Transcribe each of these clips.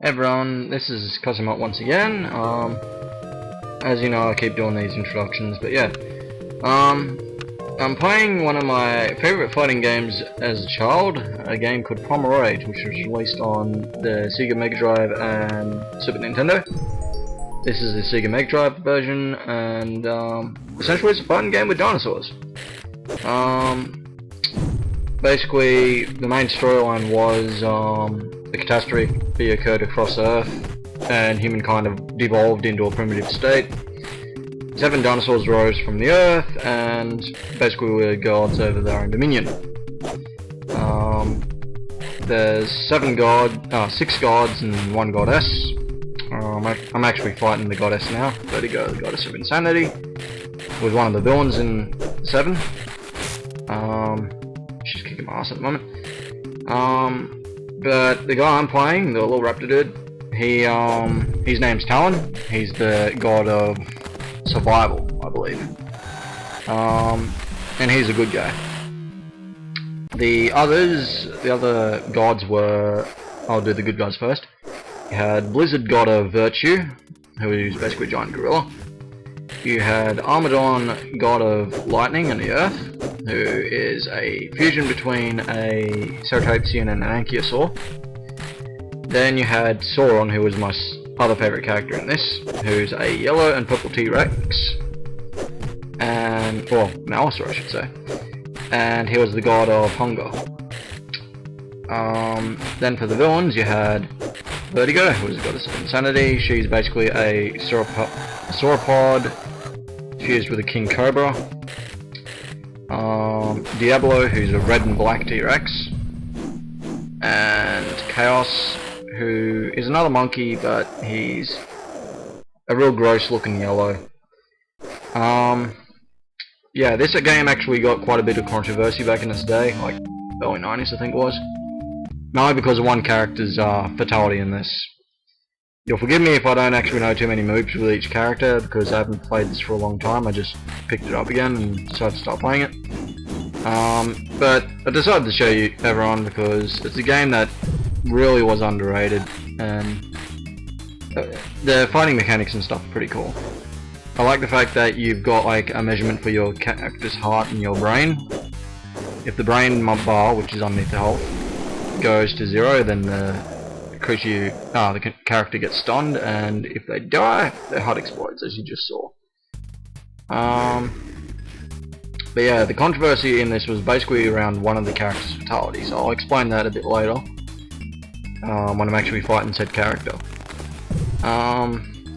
Hey everyone, this is Cosomut once again. As you know, I keep doing these introductions, but yeah. I'm playing one of my favourite fighting games as a child, a game called Primal, which was released on the Sega megadrive and Super Nintendo. This is the Sega megadrive version, and essentially it's a fighting game with dinosaurs. Basically, the main storyline was the catastrophe occurred across Earth, and humankind have devolved into a primitive state. 7 dinosaurs rose from the Earth, and basically we're gods over their own dominion. There's 6 gods and 1 goddess. I'm actually fighting the goddess now, Vertigo, the goddess of insanity, with one of the villains in 7. She's kicking my ass at the moment. But the guy I'm playing, the little raptor dude, his name's Talon. He's the god of survival, I believe. And he's a good guy. The other gods were, I'll do the good guys first. You had Blizzard, god of virtue, who's basically a giant gorilla. You had Armadon, god of lightning and the earth, who is a fusion between a ceratopsian and an ankylosaur. Then you had Sauron, who was my other favourite character in this, who's a yellow and purple T-Rex, and, well, Malisaur I should say, and he was the god of hunger. Then for the villains you had Vertigo, who was the goddess of insanity. She's basically a sauropod fused with a king cobra. Diablo, who's a red and black T-Rex, and Chaos, who is another monkey, but he's a real gross looking yellow. Yeah, this game actually got quite a bit of controversy back in its day, like early 90s I think it was. Mainly because of one character's fatality in this. You'll forgive me if I don't actually know too many moves with each character, because I haven't played this for a long time. I just picked it up again and decided to start playing it. But I decided to show you everyone because it's a game that really was underrated, and the fighting mechanics and stuff are pretty cool. I like the fact that you've got like a measurement for your character's heart and your brain. If the brain bar, which is underneath the health, goes to 0, then the character gets stunned, and if they die, their heart explodes, as you just saw. But yeah, the controversy in this was basically around one of the character's fatalities. I'll explain that a bit later, when I'm actually fighting said character.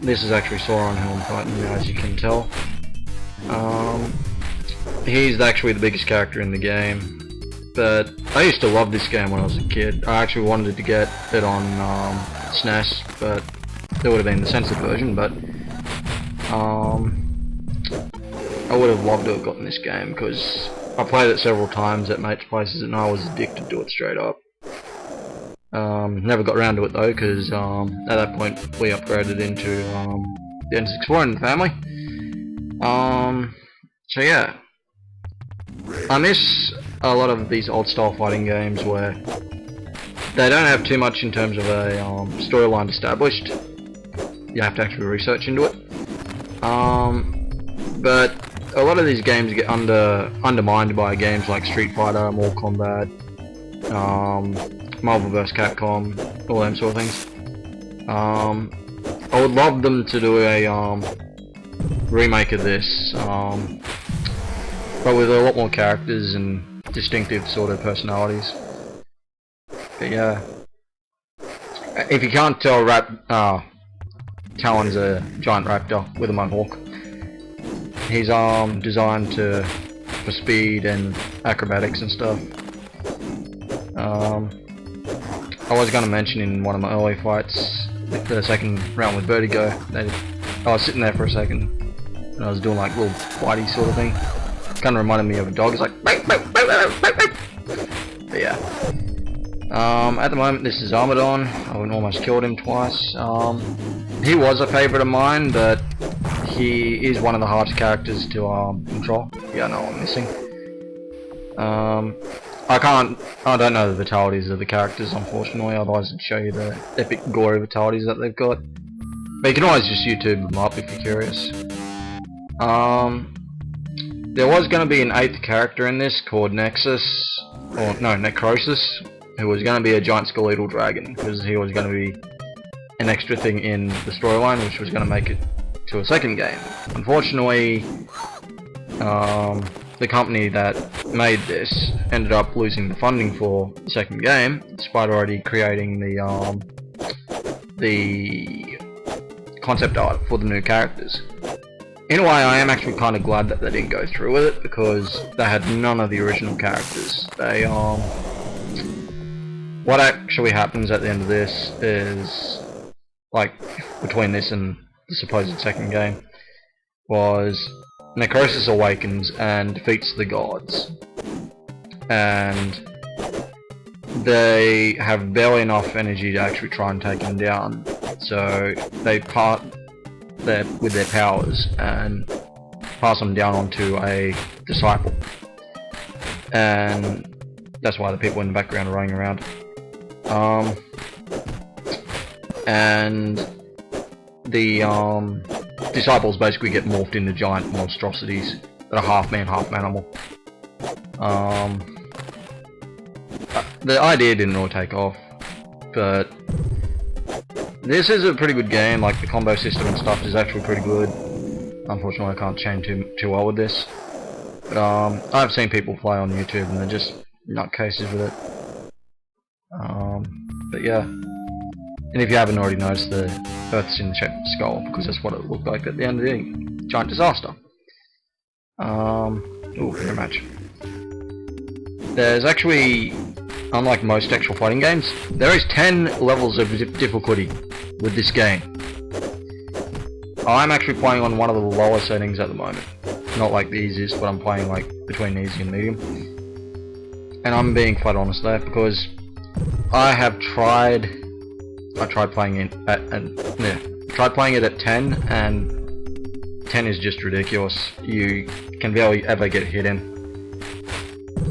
This is actually Sauron who I'm fighting now, as you can tell. He's actually the biggest character in the game. But I used to love this game when I was a kid. I actually wanted to get it on Snes, but it would have been the censored version, but I would have loved to have gotten this game because I played it several times at mates' places and I was addicted to it straight up. Never got around to it though, because at that point we upgraded into the N64 in the family. So yeah, I miss a lot of these old style fighting games where they don't have too much in terms of a storyline established. You have to actually research into it. But a lot of these games get undermined by games like Street Fighter, Mortal Kombat, Marvel vs. Capcom, all them sort of things. I would love them to do a remake of this, but with a lot more characters and distinctive sort of personalities. But yeah, if you can't tell, Talon's a giant raptor with a mohawk. He's designed for speed and acrobatics and stuff. I was going to mention in one of my early fights, the second round with Vertigo, I was sitting there for a second and I was doing like little flighty sort of thing. Kind of reminded me of a dog. It's like, but yeah. At the moment, this is Armadon. I almost killed him twice. He was a favourite of mine, but he is one of the hardest characters to control. Yeah, no, I'm missing. I don't know the fatalities of the characters, unfortunately, otherwise I'd show you the epic gory fatalities that they've got. But you can always just YouTube them up if you're curious. There was going to be an 8th character in this called Necrosis, who was going to be a giant skeletal dragon, because he was going to be an extra thing in the storyline, which was going to make it to a second game. Unfortunately, the company that made this ended up losing the funding for the second game, despite already creating the concept art for the new characters. In a way, I am actually kind of glad that they didn't go through with it, because they had none of the original characters. They what actually happens at the end of this is, like, between this and the supposed second game, was Necrosis awakens and defeats the gods, and they have barely enough energy to actually try and take him down, so they part with their powers and pass them down onto a disciple, and that's why the people in the background are running around. And the disciples basically get morphed into giant monstrosities that are half man, half animal. The idea didn't really take off, but this is a pretty good game. Like, the combo system and stuff is actually pretty good. Unfortunately, I can't chain too well with this, but I've seen people play on YouTube and they're just nutcases with it. But yeah, and if you haven't already noticed, the Earth's in the shape of a skull, because that's what it looked like at the end of the giant disaster. Ooh, fair match. There's actually, unlike most actual fighting games, there is 10 levels of difficulty with this game. I'm actually playing on one of the lower settings at the moment. Not like the easiest, but I'm playing like between easy and medium. And I'm being quite honest there, because I tried playing it at 10, and 10 is just ridiculous. You can barely ever get a hit in,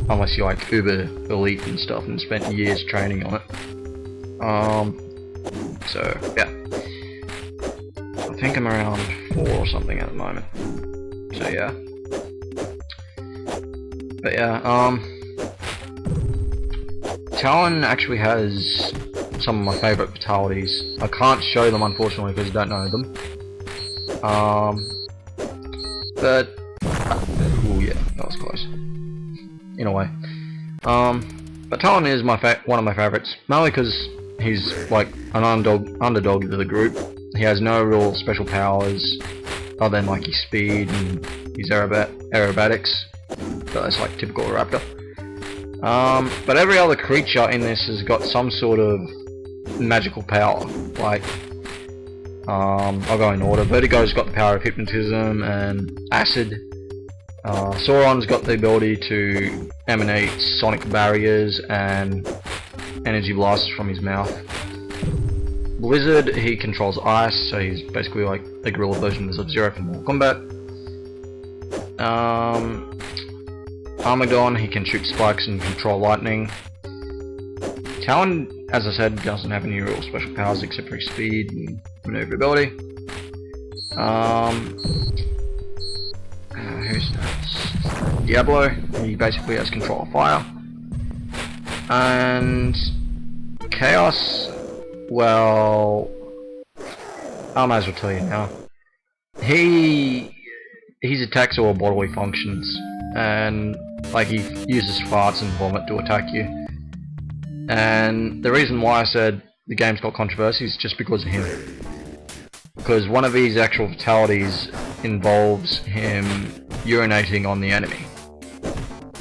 unless you're like uber elite and stuff and spent years training on it. So yeah, I think I'm around 4 or something at the moment. So yeah, but yeah, Talon actually has some of my favourite fatalities. I can't show them, unfortunately, because I don't know them. But oh yeah, that was close. In a way. But Talon is one of my favourites, mainly because he's like an underdog to the group. He has no real special powers other than like his speed and his aerobatics. So that's like typical raptor. But every other creature in this has got some sort of magical power. Like, I'll go in order. Vertigo's got the power of hypnotism and acid. Sauron's got the ability to emanate sonic barriers and energy blasts from his mouth. Blizzard, he controls ice, so he's basically like a gorilla version of Sub-Zero from Mortal Kombat. Armageddon, he can shoot spikes and control lightning. Talon, as I said, doesn't have any real special powers except for his speed and maneuverability. Who's next? Diablo, he basically has control of fire. And Chaos, well, I might as well tell you now. His attacks are all bodily functions, and like he uses farts and vomit to attack you. And the reason why I said the game's got controversy is just because of him. Because one of his actual fatalities involves him urinating on the enemy.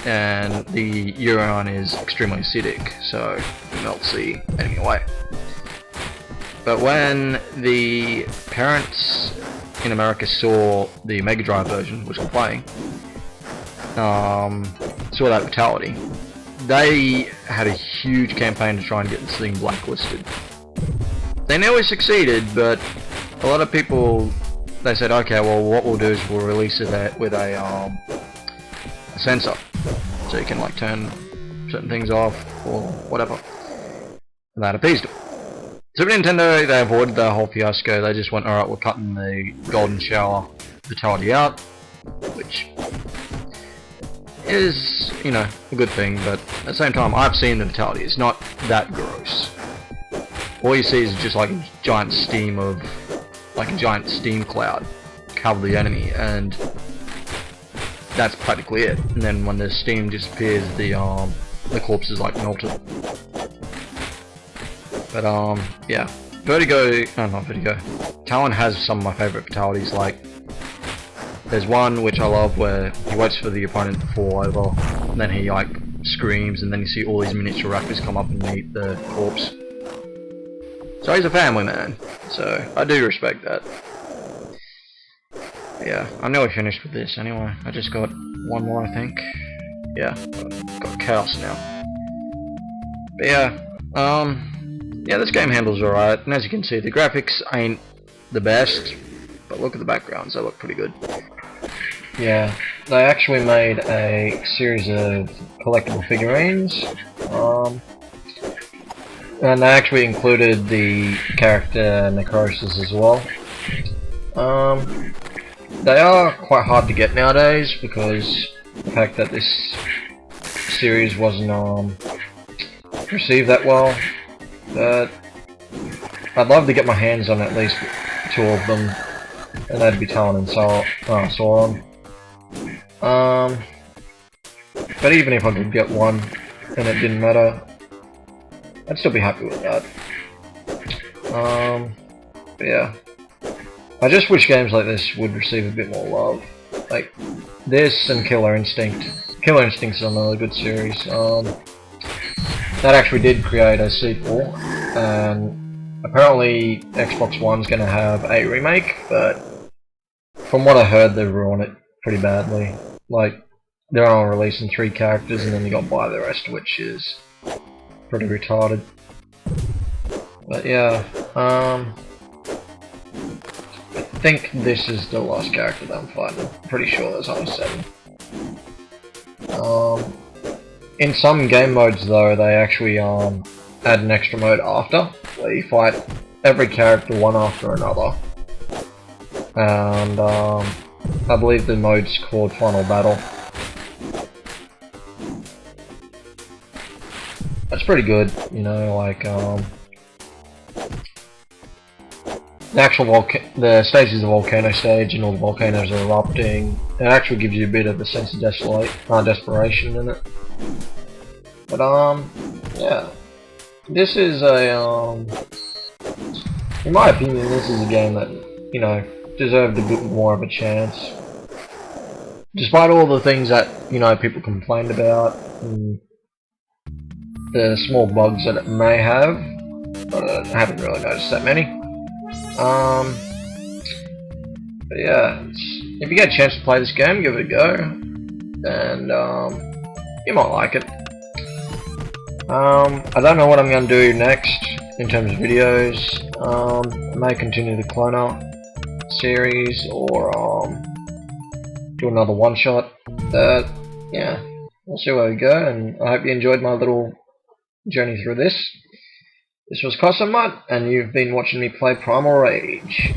And the urine is extremely acidic, so it melts the enemy away. But when the parents in America saw the megadrive version, which I'm playing, saw that fatality, they had a huge campaign to try and get this thing blacklisted. They nearly succeeded, but a lot of people, they said, okay, well what we'll do is we'll release it with a sensor, so you can like turn certain things off, or whatever. And that appeased them. Super Nintendo, they avoided the whole fiasco. They just went, alright, we're cutting the golden shower fatality out, which is, you know, a good thing, but at the same time, I've seen the fatality. It's not that gross. All you see is just like a giant steam cloud cover the enemy, and that's practically it. And then when the steam disappears, the corpse is like melted. But yeah, not Vertigo. Talon has some of my favorite fatalities. Like, there's one which I love where he waits for the opponent to fall over, and then he like screams, and then you see all these miniature raptors come up and meet the corpse. So he's a family man, so I do respect that. Yeah, I'm nearly finished with this anyway. I just got one more, I think. Yeah, got Chaos now. But yeah, yeah, this game handles alright, and as you can see, the graphics ain't the best, but look at the backgrounds, they look pretty good. Yeah, they actually made a series of collectible figurines, and they actually included the character Necrosis as well. They are quite hard to get nowadays because the fact that this series wasn't received that well. But I'd love to get my hands on at least 2 of them, and that'd be Talon and Sauron. But even if I could get one and it didn't matter, I'd still be happy with that. But yeah, I just wish games like this would receive a bit more love. Like this and Killer Instinct. Killer Instinct's another good series. That actually did create a sequel, and apparently Xbox One's gonna have a remake, but from what I heard, they ruined it pretty badly. Like, they're only releasing 3 characters and then you gotta buy the rest, which is pretty retarded. But yeah, I think this is the last character that I'm fighting. I'm pretty sure there's only 7. In some game modes though, they actually add an extra mode after, where you fight every character one after another. And I believe the mode's called Final Battle. That's pretty good, you know, like the stage is a volcano stage and all the volcanoes are erupting. It actually gives you a bit of a sense of desperation in it. But yeah, this is a in my opinion, this is a game that, you know, deserved a bit more of a chance. Despite all the things that, you know, people complained about and the small bugs that it may have, but I haven't really noticed that many. But yeah, if you get a chance to play this game, give it a go, and you might like it. I don't know what I'm going to do next in terms of videos. I may continue the Cloner series, or do another one-shot. Yeah, we'll see where we go, and I hope you enjoyed my little journey through this. This was Cosomut, and you've been watching me play Primal Rage.